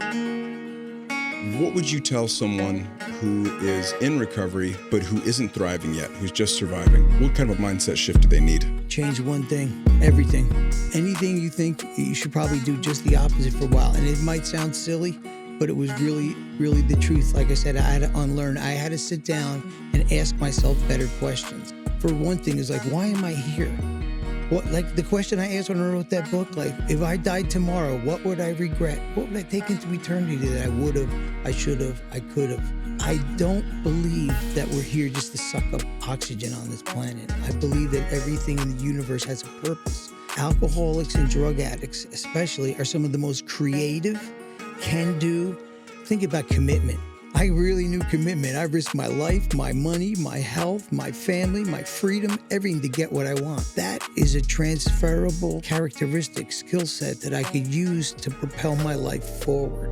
What would you tell someone who is in recovery but who isn't thriving yet, who's just surviving? What kind of a mindset shift do they need? Change one thing, everything. Anything you think you should probably do just the opposite for a while. And it might sound silly, but it was really, really the truth. Like I said, I had to unlearn. I had to sit down and ask myself better questions. For one thing is like, why am I here? What, like the question I asked when I wrote that book, like, if I died tomorrow, what would I regret? What would I take into eternity that I would have, I should have, I could have? I don't believe that we're here just to suck up oxygen on this planet. I believe that everything in the universe has a purpose. Alcoholics and drug addicts, especially, are some of the most creative, can-do. Think about commitment. I really knew commitment. I risked my life, my money, my health, my family, my freedom, everything to get what I want. That is a transferable characteristic, skill set that I could use to propel my life forward.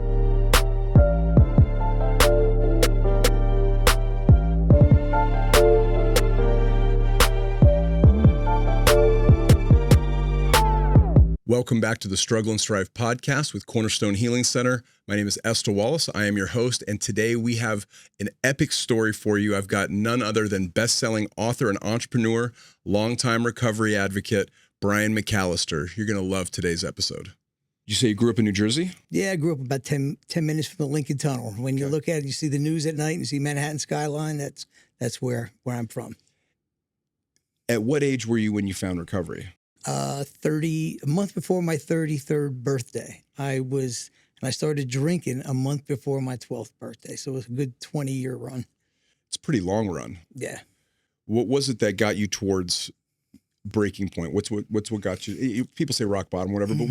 Welcome back to the Struggle and Strive podcast with Cornerstone Healing Center. My name is Esther Wallace. I am your host, and today we have an epic story for you. I've got none other than best-selling author and entrepreneur, longtime recovery advocate, Brian McAlister. You're going to love today's episode. You say you grew up in New Jersey? Yeah, I grew up about 10 minutes from the Lincoln Tunnel. When you look at it, you see the news at night and you see Manhattan skyline. That's where I'm from. At what age were you when you found recovery? A month before my 33rd birthday. I started drinking a month before my 12th birthday. So it was a good 20-year run. It's a pretty long run. Yeah. What was it that got you towards breaking point? What's what got you? People say rock bottom, whatever, but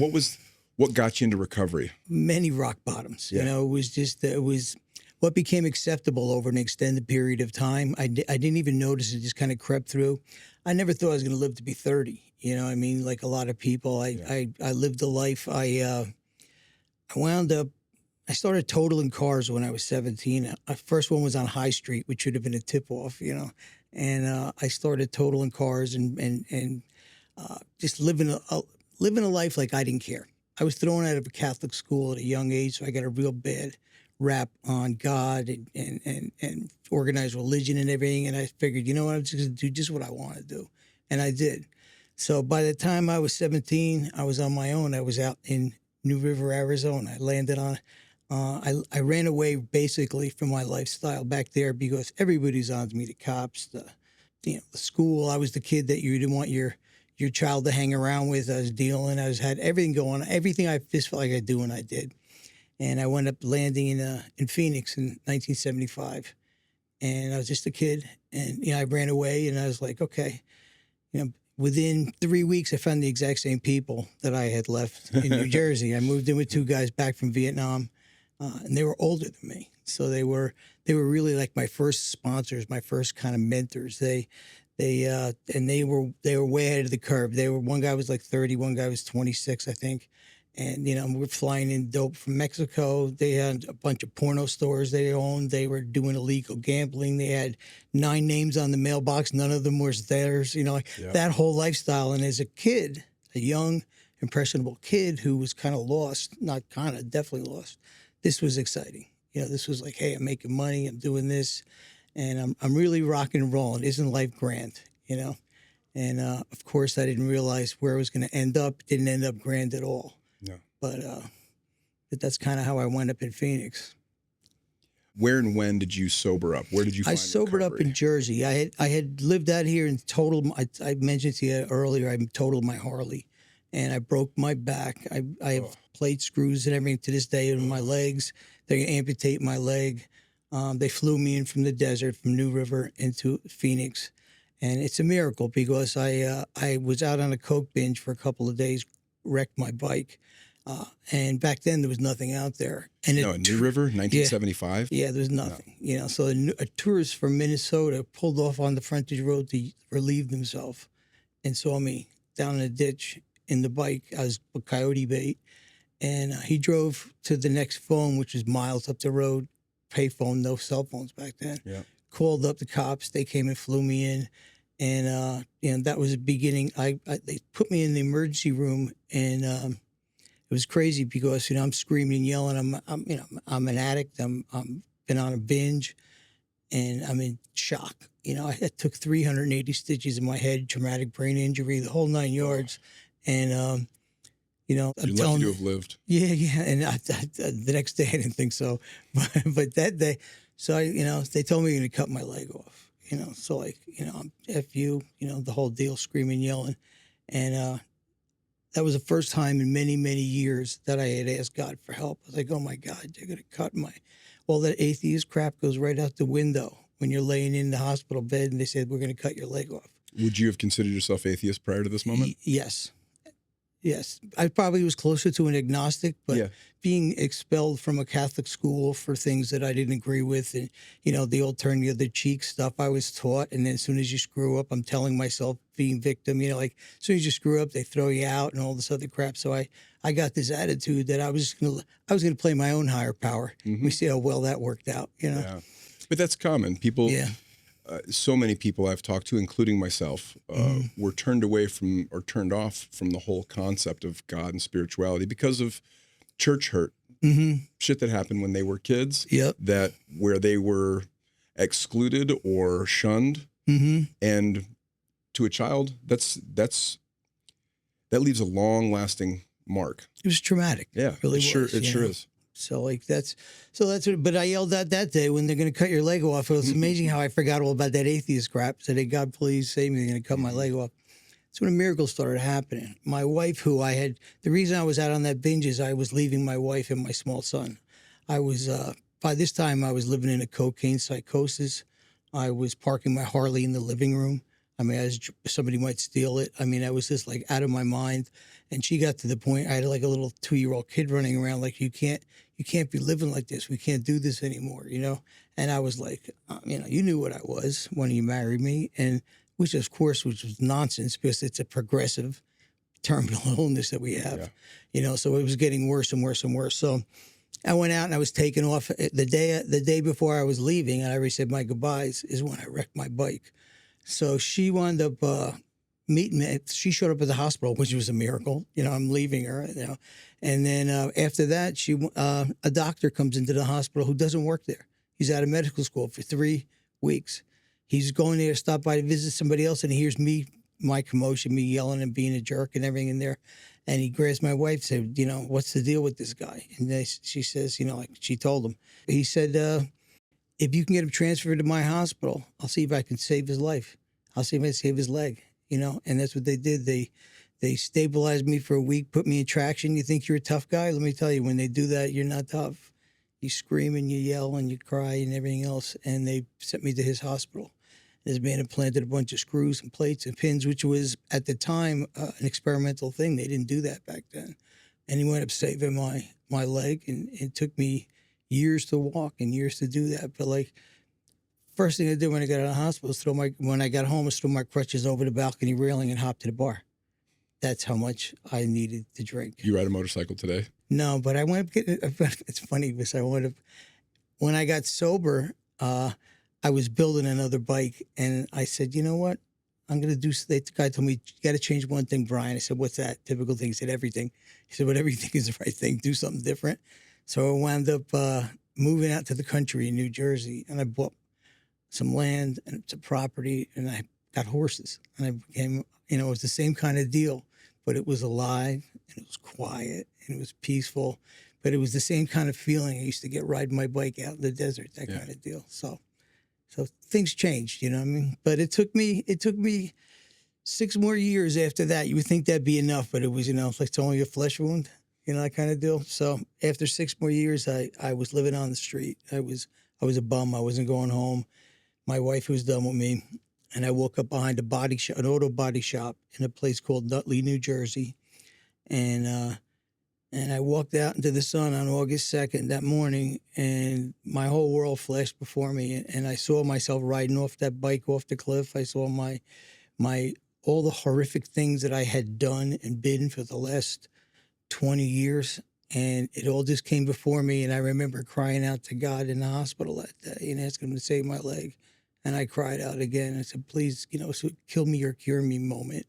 what got you into recovery? Many rock bottoms. Yeah. You know, it was what became acceptable over an extended period of time. I didn't even notice it, just kind of crept through. I never thought I was going to live to be 30. You know, I mean, like a lot of people, I lived a life. I wound up, I started totaling cars when I was 17. My first one was on High Street, which should have been a tip-off, you know. And I started totaling cars and just living a life like I didn't care. I was thrown out of a Catholic school at a young age, so I got a real bad rap on God and organized religion and everything. And I figured, you know what, I'm just going to do just what I want to do. And I did. So by the time I was 17, I was on my own. I was out in New River, Arizona. I landed on, I ran away basically from my lifestyle back there because everybody's on me, the cops, the school. I was the kid that you didn't want your child to hang around with. I was dealing. Had everything going on. Everything I just felt like I do, and I did. And I wound up landing in Phoenix in 1975. And I was just a kid. And, I ran away and I was like, okay, within 3 weeks, I found the exact same people that I had left in New Jersey. I moved in with two guys back from Vietnam, and they were older than me. So they were really like my first sponsors, my first kind of mentors. They were way ahead of the curve. One guy was like 30, one guy was 26, I think. And, we're flying in dope from Mexico. They had a bunch of porno stores they owned. They were doing illegal gambling. They had 9 names on the mailbox. None of them was theirs, that whole lifestyle. And as a kid, a young, impressionable kid who was kind of lost, not kind of, definitely lost, this was exciting. This was like, hey, I'm making money. I'm doing this. And I'm really rocking and rolling. Isn't life grand, And, of course, I didn't realize where I was going to end up. It didn't end up grand at all. No. But that's kind of how I wound up in Phoenix. Where and when did you sober up? Where did you find I sobered recovery? up in Jersey. I had lived out here and totaled. I mentioned to you earlier, I totaled my Harley. And I broke my back. I have plate screws and everything to this day in my legs. They amputate my leg. They flew me in from the desert, from New River into Phoenix. And it's a miracle because I was out on a coke binge for a couple of days, wrecked my bike. And back then there was nothing out there. And New River, 1975? Yeah, there was nothing. No. So a tourist from Minnesota pulled off on the frontage road to relieve himself and saw me down in a ditch in the bike. I was a coyote bait. And he drove to the next phone, which was miles up the road, payphone, no cell phones back then. Yeah. Called up the cops. They came and flew me in. And that was the beginning. They put me in the emergency room and it was crazy because, I'm screaming and yelling. I'm an addict. I'm been on a binge, and I'm in shock. I took 380 stitches in my head, traumatic brain injury, the whole 9 yards. And, I'm You're lucky telling to have lived. yeah, yeah. And the next day I didn't think so, but that day, so they told me to cut my leg off. So like, I'm F you, the whole deal, screaming, yelling, and that was the first time in many, many years that I had asked God for help. I was like, oh my God, they're gonna cut all that atheist crap goes right out the window when you're laying in the hospital bed, and they said we're gonna cut your leg off. Would you have considered yourself atheist prior to this moment? Yes. Yes, I probably was closer to an agnostic, but Yeah. being expelled from a Catholic school for things that I didn't agree with, and the old turn the other cheek stuff I was taught, and then as soon as you screw up, I'm telling myself being victim, like as soon as you screw up, they throw you out and all this other crap. So I got this attitude that I was gonna play my own higher power. We see how well that worked out. Yeah. But that's common. People. Yeah. So many people I've talked to, including myself, were turned away from or turned off from the whole concept of God and spirituality because of church hurt. Shit that happened when they were kids. Yep. That where they were excluded or shunned, and to a child, that leaves a long-lasting mark. It was traumatic. Yeah, It really was. It sure is. So like that's what, but I yelled out that day when they're going to cut your leg off. It was amazing how I forgot all about that atheist crap. Said, hey, God, please save me. They're going to cut my leg off. That's when a miracle started happening. My wife, the reason I was out on that binge is I was leaving my wife and my small son. I was, by this time I was living in a cocaine psychosis. I was parking my Harley in the living room. I mean, somebody might steal it. I mean, I was just like out of my mind. And she got to the point, I had like a little 2-year-old kid running around like, you can't be living like this. We can't do this anymore, And I was like, you knew what I was when you married me. And which was nonsense because it's a progressive terminal illness that we have, so it was getting worse and worse and worse. So I went out and I was taken off the day before I was leaving, and I already said my goodbyes is when I wrecked my bike. So she wound up meeting me. She showed up at the hospital, which was a miracle. I'm leaving her. And then after that, a doctor comes into the hospital who doesn't work there. He's out of medical school for 3 weeks. He's going there to stop by to visit somebody else, and he hears my commotion, me yelling and being a jerk and everything in there. And he grabs my wife and said, what's the deal with this guy? And she says, like she told him. He said, if you can get him transferred to my hospital, I'll see if I can save his life. I'll see if I can save his leg, And that's what they did. They stabilized me for a week, put me in traction. You think you're a tough guy? Let me tell you, when they do that, you're not tough. You scream and you yell and you cry and everything else. And they sent me to his hospital. This man had planted a bunch of screws and plates and pins, which was at the time an experimental thing. They didn't do that back then. And he wound up saving my leg, and it took me years to walk and years to do that. But like, first thing I did when I got out of the hospital was when I got home, I threw my crutches over the balcony railing and hopped to the bar. That's how much I needed to drink. You ride a motorcycle today? No, but I wound up getting, it's funny because when I got sober, I was building another bike, and I said, you know what? I'm going to do, the guy told me, you got to change one thing, Brian. I said, what's that? Typical thing. He said, everything. He said, but everything is the right thing. Do something different. So I wound up moving out to the country in New Jersey, and I bought some land and some property, and I got horses. And I became, it was the same kind of deal, but it was alive, and it was quiet, and it was peaceful. But it was the same kind of feeling I used to get riding my bike out in the desert, that kind of deal. So things changed, you know what I mean? But it took me 6 more years after that. You would think that'd be enough, but it was, it's like it's only a flesh wound, that kind of deal. So after 6 more years, I was living on the street. I was a bum. I wasn't going home. My wife was done with me. And I woke up behind an auto body shop in a place called Nutley, New Jersey. And I walked out into the sun on August 2nd that morning, and my whole world flashed before me. And I saw myself riding off that bike off the cliff. I saw all the horrific things that I had done and been for the last 20 years. And it all just came before me. And I remember crying out to God in the hospital that day and asking him to save my leg. And I cried out again. I said, please, so kill me or cure me moment.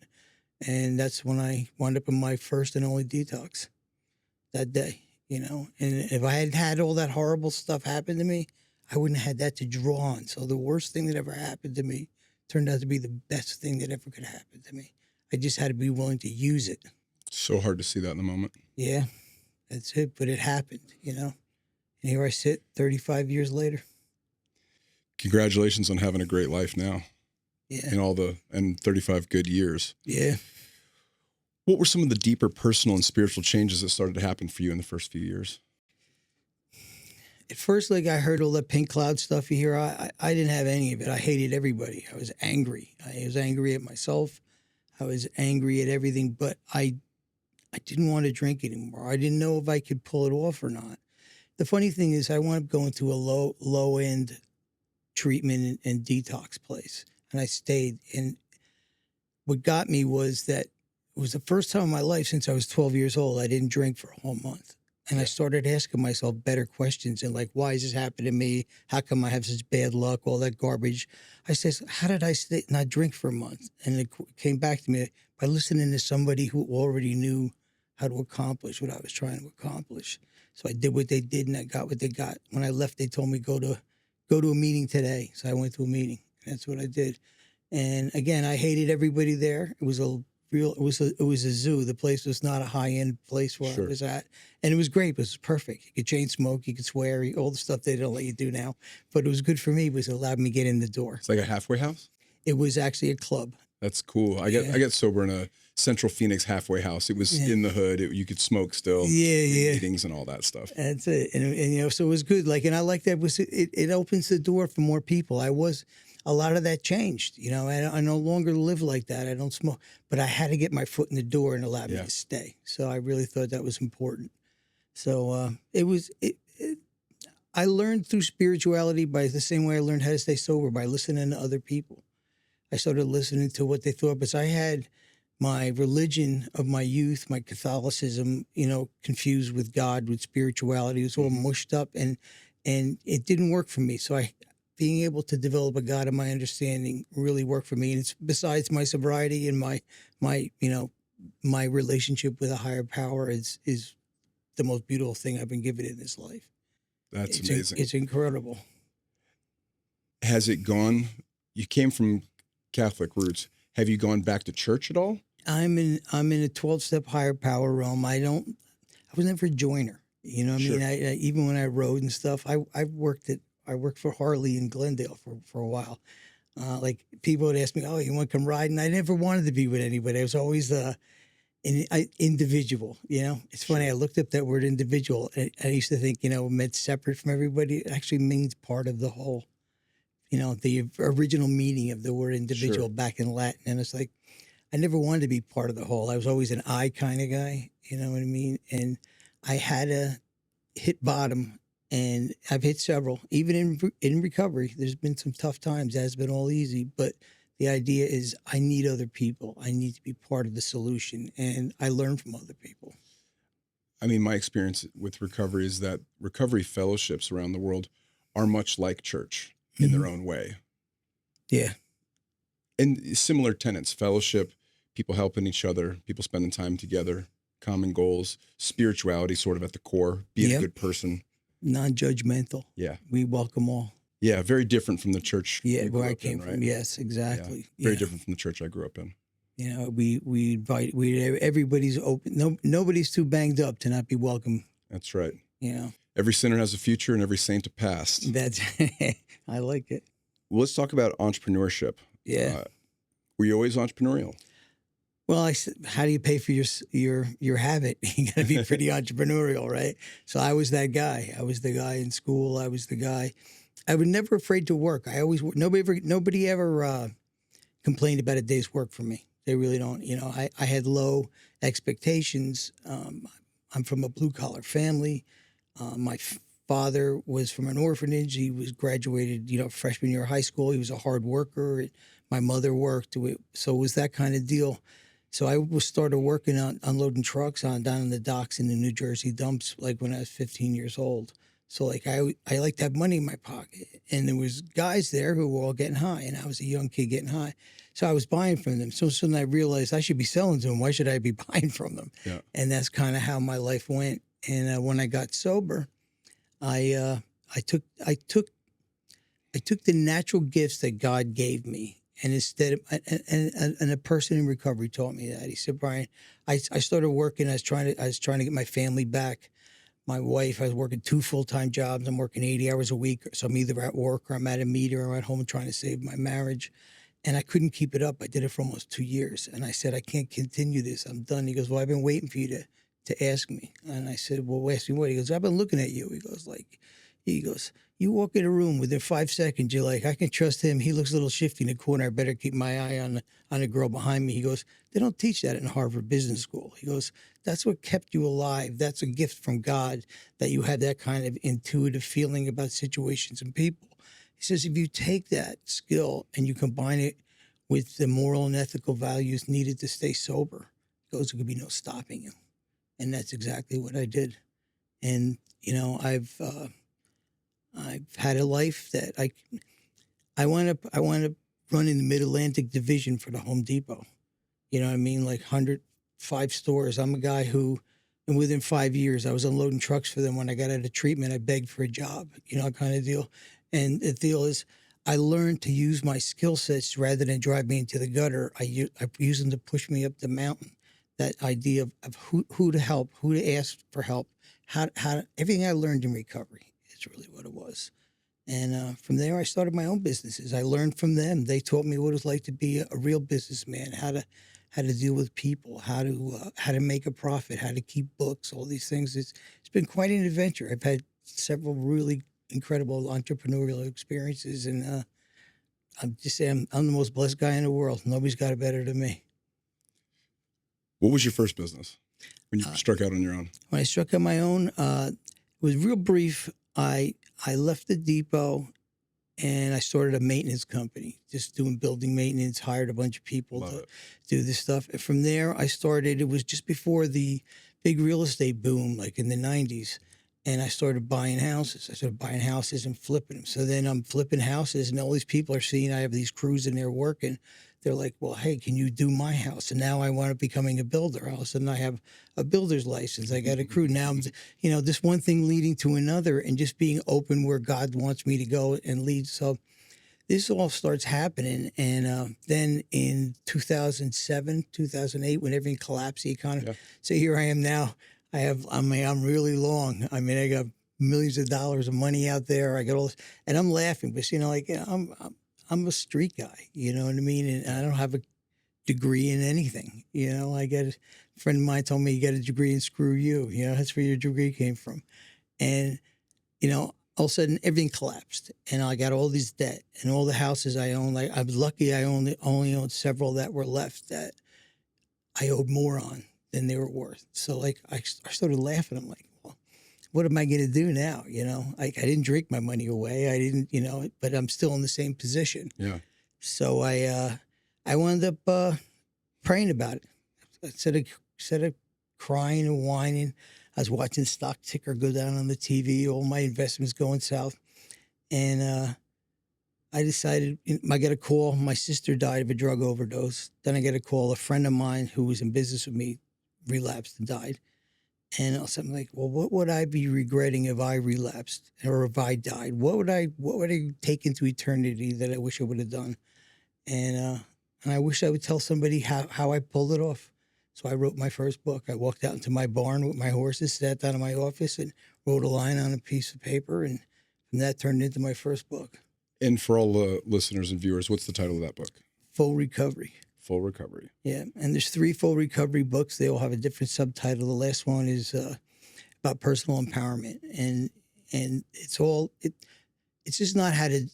And that's when I wound up in my first and only detox. that day, you know. And if I had had all that horrible stuff happen to me, I wouldn't have had that to draw on. So the worst thing that ever happened to me turned out to be the best thing that ever could happen to me. I just had to be willing to use it. So hard to see that in the moment. Yeah, that's it. But it happened, you know. And here I sit 35 years later. Congratulations on having a great life now. Yeah. And 35 good years. Yeah. What were some of the deeper personal and spiritual changes that started to happen for you in the first few years? At first, like I heard all that pink cloud stuff you hear, I didn't have any of it. I hated everybody. I was angry. I was angry at myself. I was angry at everything, but I didn't want to drink anymore. I didn't know if I could pull it off or not. The funny thing is I wound up going to a low end treatment and detox place. And I stayed. And what got me was that it was the first time in my life since I was 12 years old, I didn't drink for a whole month. And I started asking myself better questions and like, why is this happening to me? How come I have such bad luck? All that garbage. I said, how did I not drink for a month? And it came back to me by listening to somebody who already knew how to accomplish what I was trying to accomplish. So I did what they did and I got what they got. When I left, they told me go to a meeting today. So I went to a meeting. That's what I did. And again, I hated everybody there. It was a zoo. The place was not a high-end place where I was at. And it was great. It was perfect. You could chain smoke, you could swear, all the stuff they don't let you do now. But it was good for me because it allowed me to get in the door. It's like a halfway house? It was actually a club. That's cool. I got sober in a Central Phoenix halfway house. It was in the hood. You could smoke still. Meetings and all that stuff. That's it. And you know, so it was good. Like, and I like that it opens the door for more people. A lot of that changed. You know, I no longer live like that. I don't smoke, but I had to get my foot in the door and allow me to stay. So I really thought that was important. So I learned through spirituality by the same way I learned how to stay sober, by listening to other people. I started listening to what they thought, because I had my religion of my youth, my Catholicism, you know, confused with God, with spirituality. It was all mushed up, and it didn't work for me. So being able to develop a God in my understanding really worked for me. And it's besides my sobriety and my relationship with a higher power is the most beautiful thing I've been given in this life. That's amazing. It's incredible. Has it gone? You came from Catholic roots. Have you gone back to church at all? I'm in a 12-step higher power realm. I was never a joiner. You know what I mean? I even when I rode and stuff, I worked for Harley in Glendale for a while. Like people would ask me, "Oh, you want to come ride?" And I never wanted to be with anybody. I was always an individual. You know, it's funny. I looked up that word individual. I used to think, you know, it meant separate from everybody. It actually means part of the whole. You know, the original meaning of the word individual back in Latin. And it's like, I never wanted to be part of the whole. I was always an I kind of guy. You know what I mean? And I had to hit bottom. And I've hit several, even in recovery. There's been some tough times. It has been all easy. But the idea is I need other people. I need to be part of the solution. And I learn from other people. I mean, my experience with recovery is that recovery fellowships around the world are much like church in their own way. Yeah. And similar tenets, fellowship, people helping each other, people spending time together, common goals, spirituality sort of at the core, being a good person. Non-judgmental. Yeah. We welcome all. Yeah, very different from the church. Yeah, where I came from. Yes, exactly. Yeah. Very different from the church I grew up in. You know, we invite, everybody's open. No, nobody's too banged up to not be welcome. That's right. You know. Every sinner has a future and every saint a past. That's, I like it. Well, let's talk about entrepreneurship. Yeah. Were you always entrepreneurial? Well, I said, how do you pay for your habit? You got to be pretty entrepreneurial, right? So I was that guy. I was the guy in school. I was the guy. I was never afraid to work. Nobody ever complained about a day's work for me. They really don't. You know, I had low expectations. I'm from a blue collar family. My father was from an orphanage. He was graduated, you know, freshman year of high school. He was a hard worker. My mother worked, so it was that kind of deal. So I started working on unloading trucks down in the docks in the New Jersey dumps, like when I was 15 years old. So like I like to have money in my pocket, and there was guys there who were all getting high, and I was a young kid getting high. So I was buying from them. So soon I realized I should be selling to them. Why should I be buying from them? Yeah. And that's kind of how my life went. And when I got sober, I took the natural gifts that God gave me, and instead of and a person in recovery taught me that. He said, Brian, I started working. I was trying to get my family back. My wife, I was working 2 full-time jobs. I'm working 80 hours a week. So I'm either at work or I'm at a meeting or I'm at home trying to save my marriage. And I couldn't keep it up. I did it for almost 2 years. And I said, I can't continue this. I'm done. He goes, well, I've been waiting for you to ask me. And I said, well, ask me what? He goes, I've been looking at you. He goes, you walk in a room within 5 seconds, you're like, I can trust him. He looks a little shifty in the corner. I better keep my eye on the girl behind me. He goes, they don't teach that in Harvard Business School. He goes, that's what kept you alive. That's a gift from God that you had that kind of intuitive feeling about situations and people. He says, if you take that skill and you combine it with the moral and ethical values needed to stay sober, he goes, there could be no stopping you. And that's exactly what I did. And, I've had a life that I wound up running the Mid-Atlantic division for the Home Depot. You know what I mean? Like 105 stores. I'm a guy who, and within 5 years, I was unloading trucks for them. When I got out of treatment, I begged for a job, kind of deal. And the deal is, I learned to use my skill sets rather than drive me into the gutter. I use them to push me up the mountain. That idea of who to help, who to ask for help, how everything I learned in recovery is really what it was. And from there, I started my own businesses. I learned from them. They taught me what it was like to be a real businessman, how to deal with people, how to make a profit, how to keep books, all these things. It's been quite an adventure. I've had several really incredible entrepreneurial experiences, and I'm just saying I'm the most blessed guy in the world. Nobody's got it better than me. What was your first business when you struck out on your own? When I struck out my own, it was real brief. I left the depot and I started a maintenance company, just doing building maintenance, hired a bunch of people to do this stuff. And from there, it was just before the big real estate boom, like in the 90s. And I started buying houses. I started buying houses and flipping them. So then I'm flipping houses, and all these people are seeing I have these crews in there working. They're like, well, hey, can you do my house? And now I wound up becoming a builder. All of a sudden, I have a builder's license. I got a crew. Now, this one thing leading to another, and just being open where God wants me to go and lead. So this all starts happening. And then in 2007, 2008, when everything collapsed, the economy. Yeah. So here I am now. I'm really long. I mean, I got millions of dollars of money out there. I got all this, and I'm laughing, but I'm a street guy, you know what I mean? And I don't have a degree in anything. I got a friend of mine told me, you got a degree in screw you. That's where your degree came from. And, all of a sudden everything collapsed, and I got all this debt, and all the houses I owned. Like, I was lucky I only owned several that were left that I owed more on than they were worth. So I started laughing. I'm like, well, what am I going to do now? I didn't drink my money away. I didn't, but I'm still in the same position. Yeah. So I wound up praying about it. Instead of crying and whining, I was watching stock ticker go down on the TV, all my investments going south. And I decided, I got a call. My sister died of a drug overdose. Then I got a call. A friend of mine who was in business with me relapsed and died. And I was like, well, what would I be regretting if I relapsed or if I died? What would I take into eternity that I wish I would have done? And I wish I would tell somebody how I pulled it off. So I wrote my first book. I walked out into my barn with my horses, sat down in my office, and wrote a line on a piece of paper. And from that turned into my first book. And for all the listeners and viewers, what's the title of that book? Full Recovery. Full Recovery. Yeah, and there's 3 full recovery books. They all have a different subtitle. The last one is about personal empowerment, and it's just not how to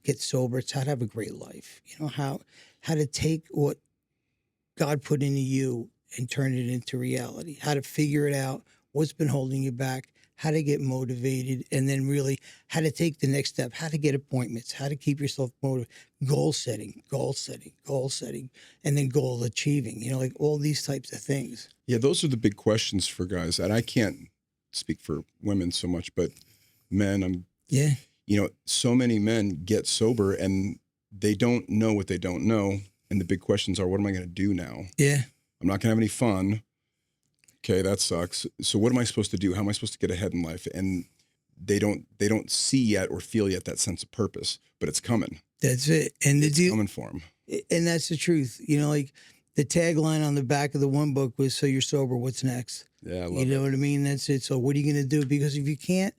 get sober. It's how to have a great life. How to take what God put into you and turn it into reality. How to figure it out. What's been holding you back? How to get motivated, and then really how to take the next step, how to get appointments, how to keep yourself motivated, goal setting, and then goal achieving, like all these types of things. Yeah, those are the big questions for guys. And I can't speak for women so much, but men, so many men get sober and they don't know what they don't know. And the big questions are, what am I going to do now? Yeah. I'm not going to have any fun. okay, that sucks. So what am I supposed to do? How am I supposed to get ahead in life? And they don't see yet or feel yet that sense of purpose, but it's coming. That's it. And It's coming for them. and that's the truth. You know, like the tagline on the back of the one book was, "So you're sober, what's next?" Yeah, I love You know what I mean? That's it. So what are you going to do? Because if you can't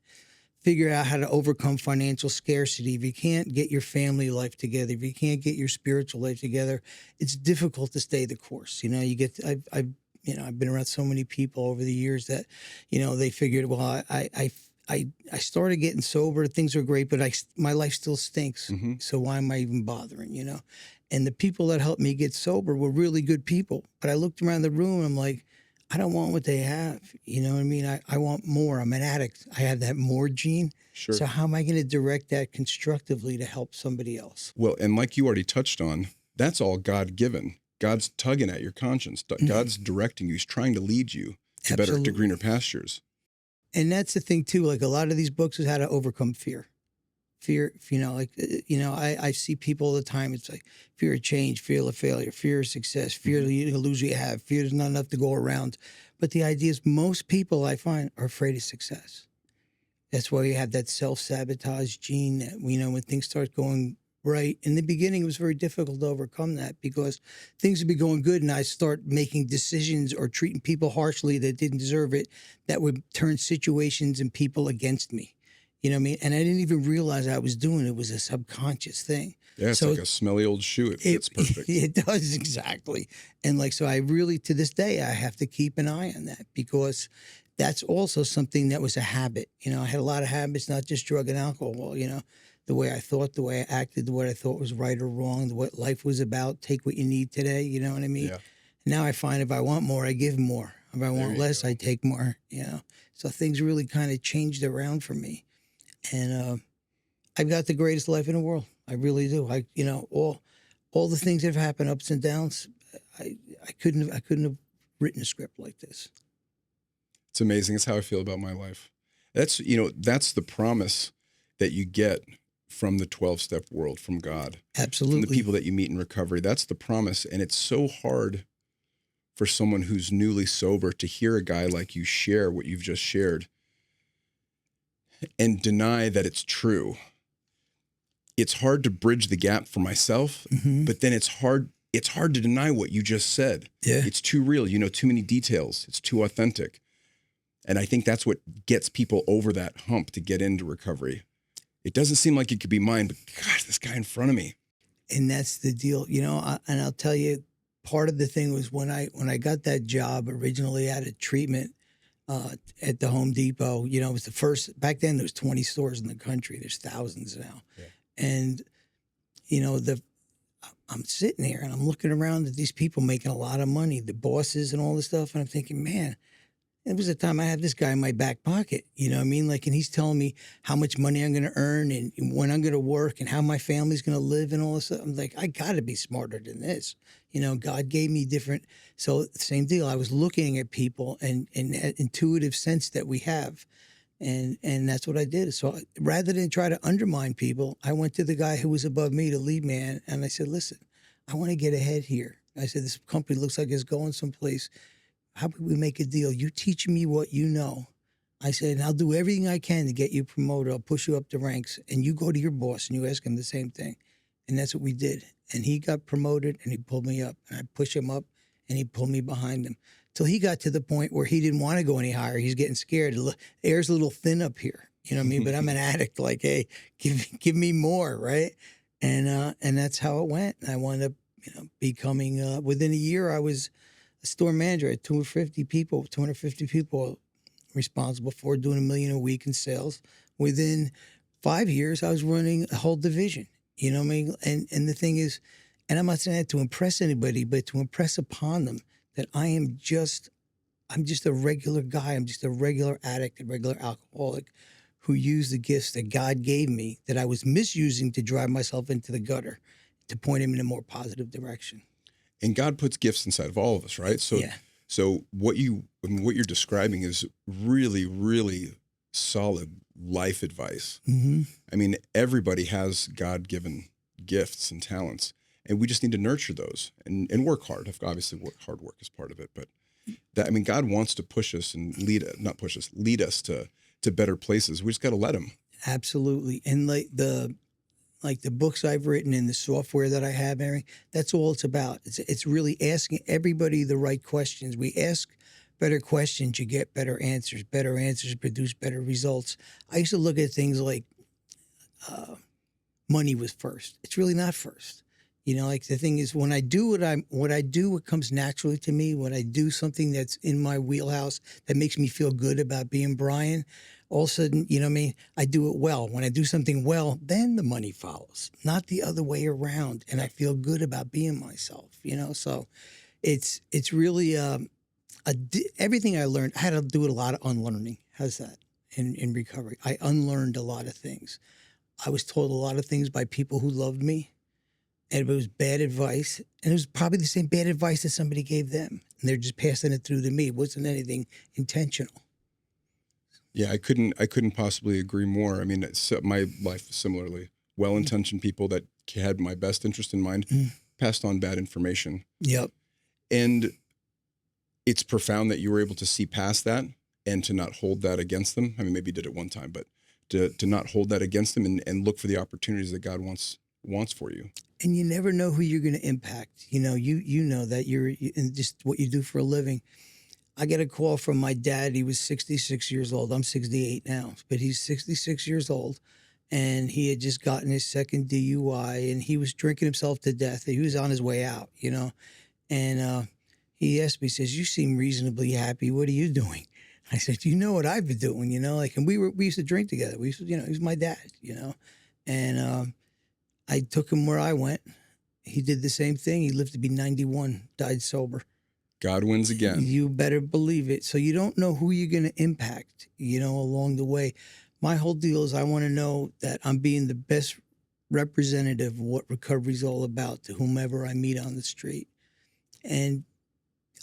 figure out how to overcome financial scarcity, if you can't get your family life together, if you can't get your spiritual life together, it's difficult to stay the course. You know, I've been around so many people over the years that, you know, they figured, well, I started getting sober, things are great, but my life still stinks. Mm-hmm. So why am I even bothering, you know? And the people that helped me get sober were really good people. But I looked around the room and I'm like, I don't want what they have. You know what I mean? I want more. I'm an addict. I have that more gene. Sure. So how am I going to direct that constructively to help somebody else? Well, and like you already touched on, that's all God given. God's tugging at your conscience. God's directing you. He's trying to lead you to better, to greener pastures. And that's the thing too. Like a lot of these books is how to overcome fear. Fear, you know, like, you know, I see people all the time. It's like fear of change, fear of failure, fear of success, fear that you're going to lose what you have, fear there's not enough to go around. But the idea is most people I find are afraid of success. That's why we have that self-sabotage gene that, you know, when things start going right. In the beginning, it was very difficult to overcome that because things would be going good and I start making decisions or treating people harshly that didn't deserve it that would turn situations and people against me. You know what I mean? And I didn't even realize I was doing it. It was a subconscious thing. Yeah, it's like a smelly old shoe. It fits perfect. It does, exactly. And like, so I really, to this day, I have to keep an eye on that because that's also something that was a habit. You know, I had a lot of habits, not just drug and alcohol, you know, the way I thought, the way I acted, what I thought was right or wrong, what life was about, take what you need today, you know what I mean? Yeah. Now I find if I want more, I give more. If I want less, I take more, you know? So things really kind of changed around for me. And I've got the greatest life in the world. I really do. You know, all the things that have happened, ups and downs. I couldn't have written a script like this. It's amazing. It's how I feel about my life. That's, you know, that's the promise that you get from the 12-step world, from God. Absolutely. From the people that you meet in recovery. That's the promise. And it's so hard for someone who's newly sober to hear a guy like you share what you've just shared and deny that it's true. It's hard to bridge the gap for myself, but then it's hard to deny what you just said. Yeah. It's too real, you know, too many details. It's too authentic. And I think that's what gets people over that hump to get into recovery. It doesn't seem like it could be mine, but gosh, this guy in front of me. And that's the deal, you know, and I'll tell you, part of the thing was when I got that job originally out of treatment, at the Home Depot, you know, it was the first, back then there was 20 stores in the country. There's thousands now. Yeah. And, you know, I'm sitting there and I'm looking around at these people making a lot of money, the bosses and all this stuff. And I'm thinking, man, it was a time I had this guy in my back pocket, you know what I mean? Like, and he's telling me how much money I'm going to earn and when I'm going to work and how my family's going to live and all this stuff. I'm like, I got to be smarter than this. You know, God gave me different. So same deal. I was looking at people and that intuitive sense that we have. And that's what I did. So rather than try to undermine people, I went to the guy who was above me, the lead man. And I said, listen, I want to get ahead here. I said, this company looks like it's going someplace. How about we make a deal? You teach me what you know. I said, and I'll do everything I can to get you promoted. I'll push you up the ranks. And you go to your boss and you ask him the same thing. And that's what we did. And he got promoted and he pulled me up. And I pushed him up and he pulled me behind him. Till he got to the point where he didn't want to go any higher. He's getting scared. The air's a little thin up here. You know what I mean? But I'm an addict. Like, hey, give me more, right? And that's how it went. I wound up, you know, becoming, within a year, I was a store manager at 250 people responsible for, doing $1 million a week in sales. Within 5 years, I was running a whole division. You know what I mean? And the thing is, and I'm not saying that to impress anybody, but to impress upon them that I'm just a regular guy. I'm just a regular addict, a regular alcoholic who used the gifts that God gave me that I was misusing to drive myself into the gutter, to point him in a more positive direction. And God puts gifts inside of all of us, right? So, yeah. So what you're describing is really, really solid life advice. Mm-hmm. I mean, everybody has God-given gifts and talents, and we just need to nurture those and work hard. Obviously, hard work is part of it, but that, I mean, God wants to push us and lead us to better places. We just got to let him. Absolutely. And like the books I've written and the software that I have, Mary, that's all it's about. It's really asking everybody the right questions. We ask better questions, you get better answers. Better answers produce better results. I used to look at things like money was first. It's really not first. You know, like the thing is, when I do what I do, what comes naturally to me, when I do something that's in my wheelhouse that makes me feel good about being Brian, all of a sudden, you know what I mean? I do it well. When I do something well, then the money follows, not the other way around. And I feel good about being myself, you know? So it's really everything I learned, I had to do a lot of unlearning. How's that in recovery? I unlearned a lot of things. I was told a lot of things by people who loved me. And it was bad advice. And it was probably the same bad advice that somebody gave them. And they're just passing it through to me. It wasn't anything intentional. Yeah, I couldn't possibly agree more. I mean, my life similarly. Well-intentioned people that had my best interest in mind passed on bad information. Yep. And it's profound that you were able to see past that and to not hold that against them. I mean, maybe you did it one time, but to not hold that against them and look for the opportunities that God wants for you. And you never know who you're going to impact. You know, you know that you're in just what you do for a living. I get a call from my dad. He was 66 years old. I'm 68 now, but he's 66 years old. And he had just gotten his second DUI and he was drinking himself to death. He was on his way out, you know. And he asked me, he says, "You seem reasonably happy. What are you doing?" I said, "You know what I've been doing, you know, like," and we used to drink together. We used to, you know, he was my dad, you know. And I took him where I went. He did the same thing. He lived to be 91, died sober. God wins again. You better believe it. So you don't know who you're going to impact, you know, along the way. My whole deal is I want to know that I'm being the best representative of what recovery is all about to whomever I meet on the street. And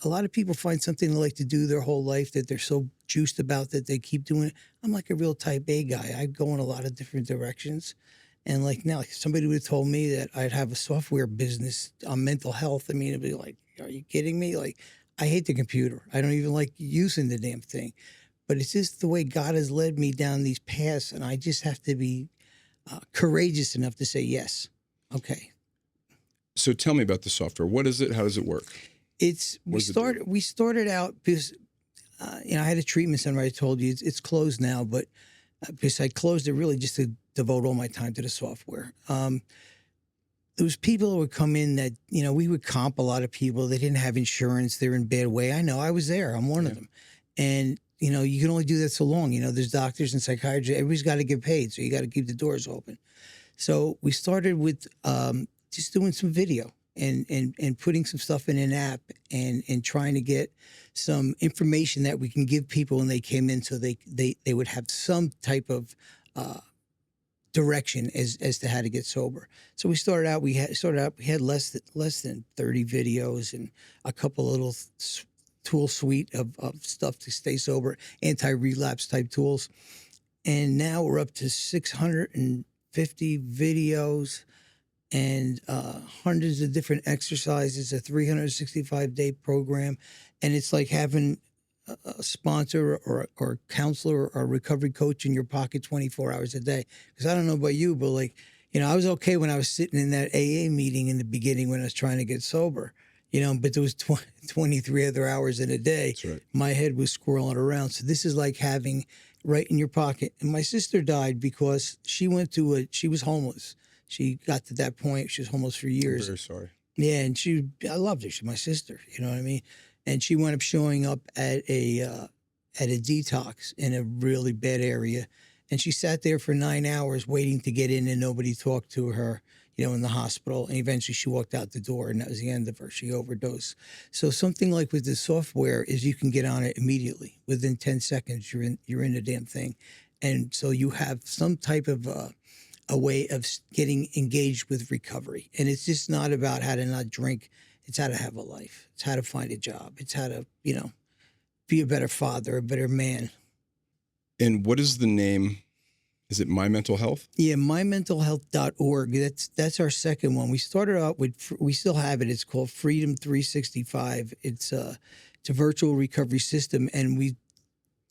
a lot of people find something they like to do their whole life that they're so juiced about that they keep doing it. I'm like a real type A guy. I go in a lot of different directions. And like now, like somebody would have told me that I'd have a software business on mental health. I mean, it'd be like, are you kidding me? Like, I hate the computer. I don't even like using the damn thing. But it's just the way God has led me down these paths. And I just have to be courageous enough to say yes. Okay. So tell me about the software. What is it? How does it work? We started out because, you know, I had a treatment center. I told you it's closed now, but because I closed it really just to devote all my time to the software. There was people that would come in that, you know, we would comp a lot of people. They didn't have insurance. They're in bad way. I know. I was there. I'm one of them. And, you know, you can only do that so long. You know, there's doctors and psychiatrists. Everybody's got to get paid. So you got to keep the doors open. So we started with just doing some video and putting some stuff in an app and trying to get some information that we can give people when they came in so they would have some type of direction as to how to get sober. So we started out. We had less than 30 videos and a couple of little tool suite of stuff to stay sober, anti-relapse type tools, and now we're up to 650 videos and hundreds of different exercises. A 365-day program, and it's like having a sponsor or counselor or a recovery coach in your pocket 24 hours a day. Because I don't know about you, but like, you know, I was okay when I was sitting in that AA meeting in the beginning when I was trying to get sober, you know, but there was 23 other hours in a day. That's right. My head was swirling around. So this is like having right in your pocket. And my sister died because she was homeless. She got to that point. She was homeless for years. I'm very sorry. Yeah, and I loved her. She's my sister. You know what I mean? And she wound up showing up at a detox in a really bad area, and she sat there for 9 hours waiting to get in, and nobody talked to her, you know, in the hospital. And eventually, she walked out the door, and that was the end of her. She overdosed. So something like with the software is you can get on it immediately. Within 10 seconds, you're in the damn thing, and so you have some type of a way of getting engaged with recovery. And it's just not about how to not drink. It's how to have a life. It's how to find a job. It's how to, you know, be a better father, a better man. And what is the name? Is it My Mental Health? Yeah, mymentalhealth.org. That's our second one. We started out with, we still have it. It's called Freedom 365. It's It's a virtual recovery system, and we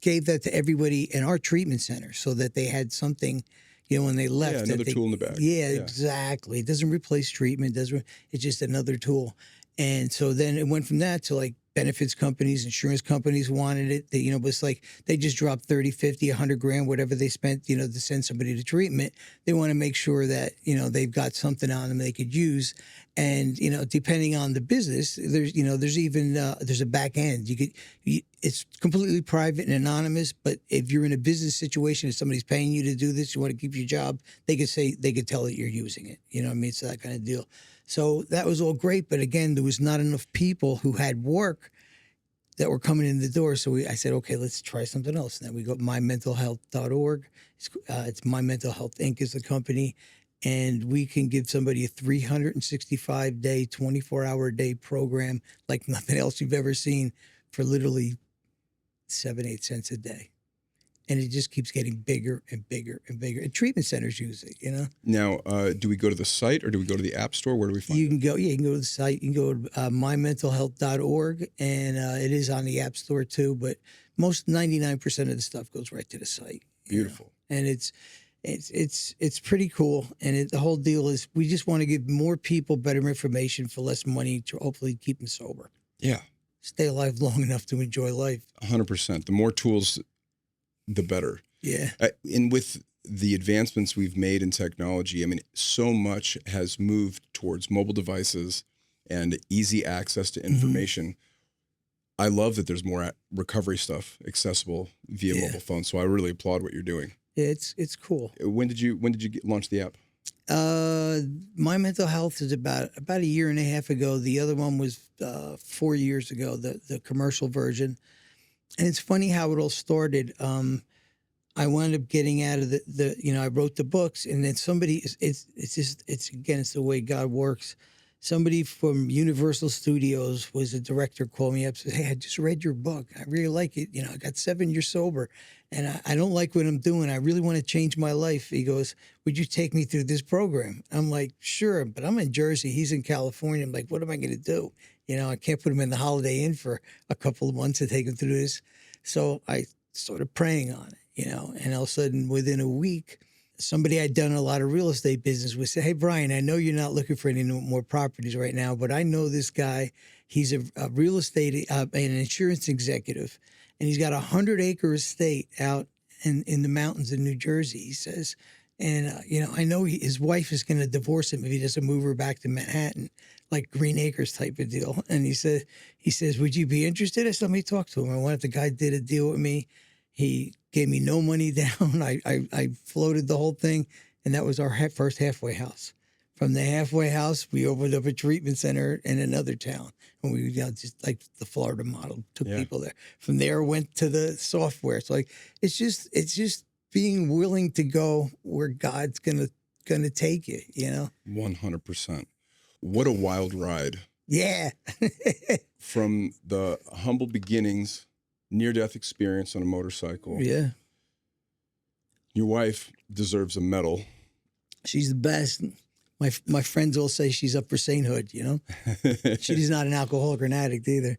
gave that to everybody in our treatment center so that they had something, when they left. Yeah, another that tool in the bag. Yeah, exactly. It doesn't replace treatment. It's just another tool. And so then it went from that to like benefits companies, insurance companies wanted it. But it's like they just dropped 30, 50, 100 grand, whatever they spent, to send somebody to treatment. They want to make sure that, they've got something on them they could use. And, depending on the business, there's even, there's a back end. It's completely private and anonymous, but if you're in a business situation, if somebody's paying you to do this, you want to keep your job, they could tell that you're using it. You know what I mean? It's that kind of deal. So that was all great. But again, there was not enough people who had work that were coming in the door. So I said, okay, let's try something else. And then we go mymentalhealth.org. It's My Mental Health Inc. is the company. And we can give somebody a 365-day, 24-hour-a-day program like nothing else you've ever seen for literally 7-8 cents a day. And it just keeps getting bigger and bigger and bigger. And treatment centers use it, Now, do we go to the site or do we go to the app store? Where do we find it? You can go to the site. You can go to mymentalhealth.org, and it is on the app store too. But 99% of the stuff goes right to the site. Beautiful. And it's pretty cool. And the whole deal is we just want to give more people better information for less money to hopefully keep them sober. Yeah. Stay alive long enough to enjoy life. 100%. The more tools, the better. Yeah. And with the advancements we've made in technology, I mean, so much has moved towards mobile devices and easy access to information. I love that there's more recovery stuff accessible via mobile phone. So I really applaud what you're doing. Yeah, it's cool. When did you launch the app? My Mental Health is about a year and a half ago. The other one was 4 years ago, the commercial version. And it's funny how it all started. I wound up getting out of I wrote the books, and then somebody, it's the way God works. Somebody from Universal Studios was a director, called me up, said, "Hey, I just read your book. I really like it. I got 7 years sober, and I don't like what I'm doing. I really want to change my life." He goes, "Would you take me through this program?" I'm like, "Sure," but I'm in Jersey. He's in California. I'm like, what am I going to do? I can't put him in the Holiday Inn for a couple of months to take him through this. So I started praying on it, and all of a sudden, within a week, somebody I'd done a lot of real estate business with said, "Hey, Brian, I know you're not looking for any more properties right now, but I know this guy. He's a real estate, an insurance executive, and he's got a 100-acre estate out in the mountains in New Jersey," he says. And, I know his wife is going to divorce him if he doesn't move her back to Manhattan, like Green Acres type of deal. And he says, "Would you be interested?" I said, "Let me talk to him." I went, the guy did a deal with me. He gave me no money down. I floated the whole thing, and that was our first halfway house. From the halfway house, we opened up a treatment center in another town, and we just like the Florida model, took people there. From there, went to the software. It's like it's just being willing to go where God's gonna take you. 100%. What a wild ride. Yeah. From the humble beginnings, near-death experience on a motorcycle. Yeah. Your wife deserves a medal. She's the best. My friends all say she's up for sainthood, She's not an alcoholic or an addict either.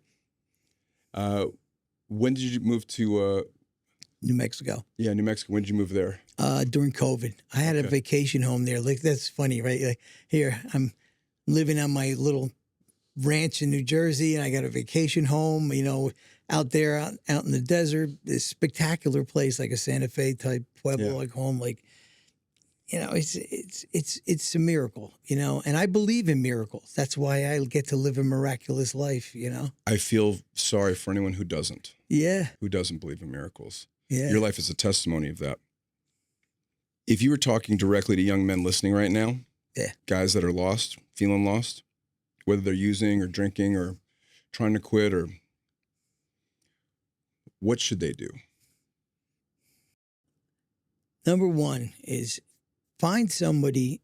When did you move to New Mexico? Yeah, New Mexico. When did you move there? During COVID. I had a vacation home there. Like, that's funny, right? Like, here, I'm living on my little ranch in New Jersey, and I got a vacation home, out there, out in the desert, this spectacular place, like a Santa Fe type Pueblo, like home, like, it's a miracle, and I believe in miracles. That's why I get to live a miraculous life, I feel sorry for anyone who doesn't. Yeah. Who doesn't believe in miracles. Yeah. Your life is a testimony of that. If you were talking directly to young men listening right now, guys that are lost, feeling lost, whether they're using or drinking or trying to quit, or what should they do? Number one is find somebody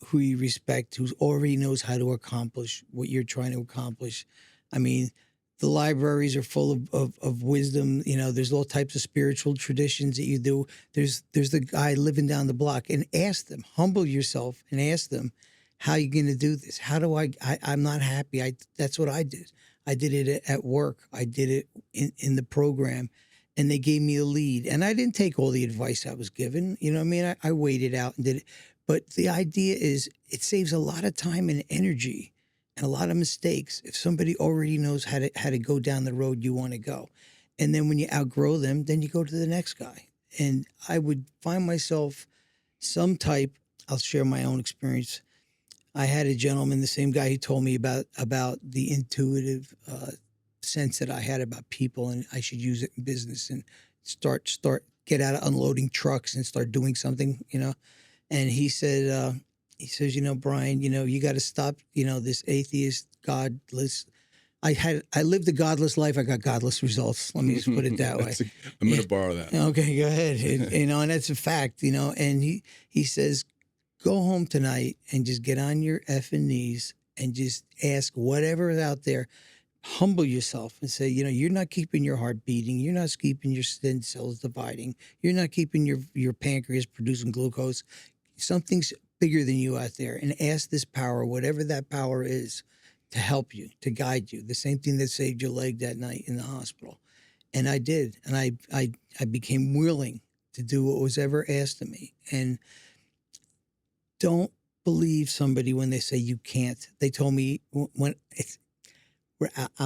who you respect, who already knows how to accomplish what you're trying to accomplish. I mean, the libraries are full of wisdom. There's all types of spiritual traditions that you do. There's the guy living down the block, and ask them, humble yourself and ask them, how are you going to do this? How do I'm not happy. That's what I did. I did it at work. I did it in the program, and they gave me a lead. And I didn't take all the advice I was given. You know what I mean? I waited out and did it. But the idea is it saves a lot of time and energy and a lot of mistakes if somebody already knows how to go down the road you want to go. And then when you outgrow them, then you go to the next guy. And I would find myself some type, I'll share my own experience. I had a gentleman, the same guy who told me about the intuitive sense that I had about people, and I should use it in business and get out of unloading trucks and start doing something, you know. And he says, you know, Brian, you know, you got to stop, you know, this atheist, godless. I lived a godless life. I got godless results. Let me just put it that way. I'm going to borrow that. Okay, go ahead. You know, and that's a fact, you know. And he says, go home tonight and just get on your effing knees and just ask whatever is out there. Humble yourself and say, you know, you're not keeping your heart beating. You're not keeping your stem cells dividing. You're not keeping your pancreas producing glucose. Something's bigger than you out there. And ask this power, whatever that power is, to help you, to guide you. The same thing that saved your leg that night in the hospital. And I did. And I became willing to do what was ever asked of me. And don't believe somebody when they say you can't. They told me I'm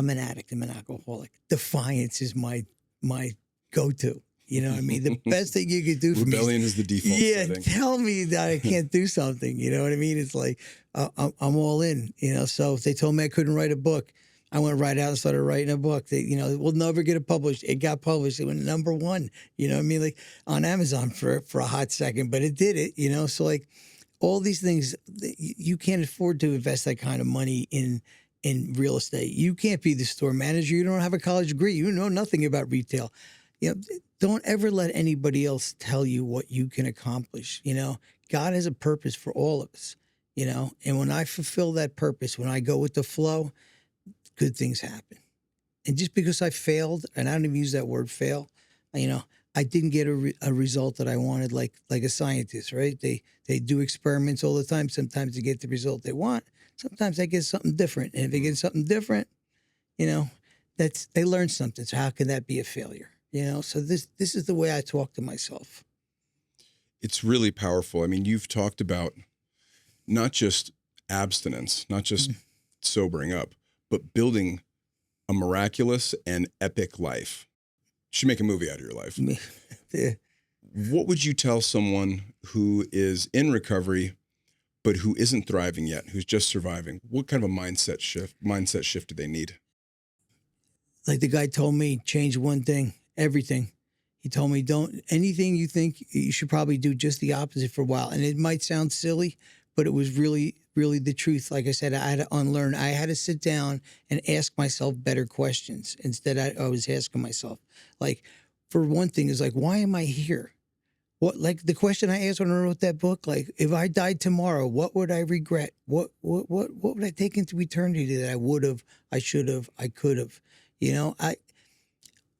an addict. I'm an alcoholic. Defiance is my go-to. You know what I mean? The best thing you could do for me. Rebellion is the default setting. Tell me that I can't do something. You know what I mean? It's like, I'm all in, you know? So if they told me I couldn't write a book, I went right out and started writing a book that, you know, will never get it published. It got published. It went #1, you know what I mean? Like on Amazon for a hot second, but it did it, you know? So like all these things, you can't afford to invest that kind of money in real estate. You can't be the store manager. You don't have a college degree. You know nothing about retail. You know, don't ever let anybody else tell you what you can accomplish. You know, God has a purpose for all of us, you know, and when I fulfill that purpose, when I go with the flow, good things happen. And just because I failed, and I don't even use that word fail, you know, I didn't get a result that I wanted, like a scientist, right? They do experiments all the time. Sometimes they get the result they want. Sometimes they get something different. And if they get something different, you know, they learn something. So how can that be a failure? You know, so this is the way I talk to myself. It's really powerful. I mean, you've talked about not just abstinence, not just sobering up, but building a miraculous and epic life. You should make a movie out of your life. Yeah. What would you tell someone who is in recovery, but who isn't thriving yet, who's just surviving? What kind of a mindset shift do they need? Like the guy told me, change one thing. Everything. He told me, anything you think you should probably do just the opposite for a while. And it might sound silly, but it was really, really the truth. Like I said, I had to unlearn. I had to sit down and ask myself better questions. Instead, I was asking myself, like, for one thing is like, why am I here? What, like the question I asked when I wrote that book, like, if I died tomorrow, what would I regret? What would I take into eternity that I would have, I should have, I could have? You know,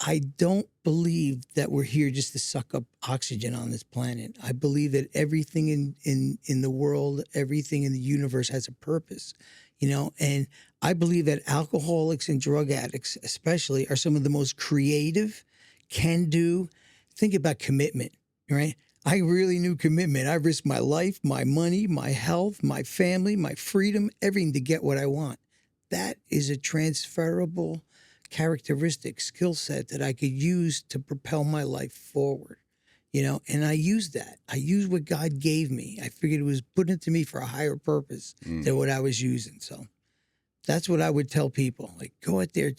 I don't believe that we're here just to suck up oxygen on this planet. I believe that everything in the world, everything in the universe has a purpose, you know, and I believe that alcoholics and drug addicts especially are some of the most creative, can do. Think about commitment, right? I really knew commitment. I risked my life, my money, my health, my family, my freedom, everything to get what I want. That is a transferable characteristic, skill set that I could use to propel my life forward, you know, and I used that. I used what God gave me. I figured it was put into me for a higher purpose than what I was using. So that's what I would tell people. Like, go out there,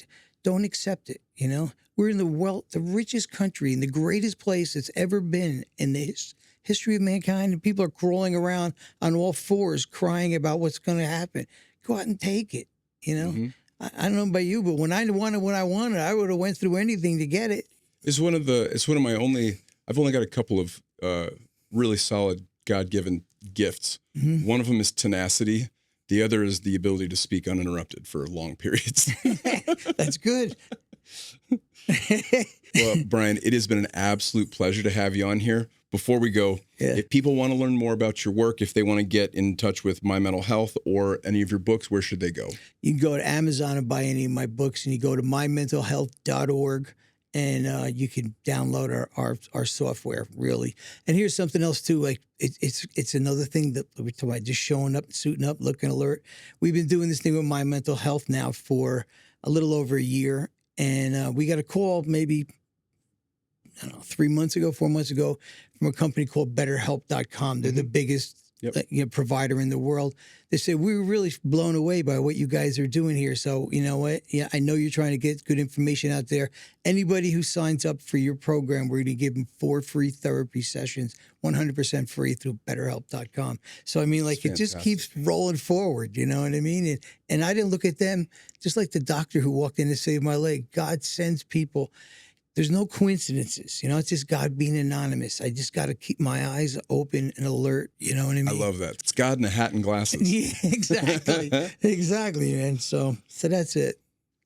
don't accept it, you know. We're in the richest country, in the greatest place it's ever been in the history of mankind, and people are crawling around on all fours crying about what's going to happen. Go out and take it, you know. Mm-hmm. I don't know about you, but when I wanted what I wanted, I would have went through anything to get it. It's one of my only. I've only got a couple of really solid God-given gifts. Mm-hmm. One of them is tenacity. The other is the ability to speak uninterrupted for long periods. That's good. Well, Brian, it has been an absolute pleasure to have you on here. before we go, Yeah. if people want to learn more about your work, if they want to get in touch with My Mental Health or any of your books, where should they go? You can go to Amazon and buy any of my books, and you go to mymentalhealth.org, and you can download our software, really. And here's something else too, like it's another thing that we're talking about, just showing up, suiting up, looking alert. We've been doing this thing with My Mental Health now for a little over a year, and we got a call maybe, I don't know, 4 months ago from a company called betterhelp.com. They're the biggest provider in the world. They said, we were really blown away by what you guys are doing here. So, you know what? Yeah, I know you're trying to get good information out there. Anybody who signs up for your program, we're going to give them 4 free therapy sessions, 100% free through betterhelp.com. So, I mean, like, it just keeps rolling forward, you know what I mean? And I didn't look at them just like the doctor who walked in to save my leg. God sends people. There's no coincidences, you know, it's just God being anonymous. I just got to keep my eyes open and alert, you know what I mean? I love that. It's God in a hat and glasses. Yeah, exactly. Exactly, man. So that's it.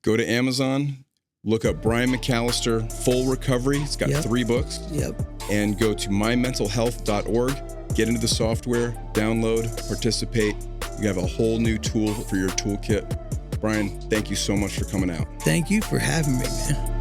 Go to Amazon, look up Brian McAlister, Full Recovery. It's got 3 books. Yep. And go to mymentalhealth.org, get into the software, download, participate. You have a whole new tool for your toolkit. Brian, thank you so much for coming out. Thank you for having me, man.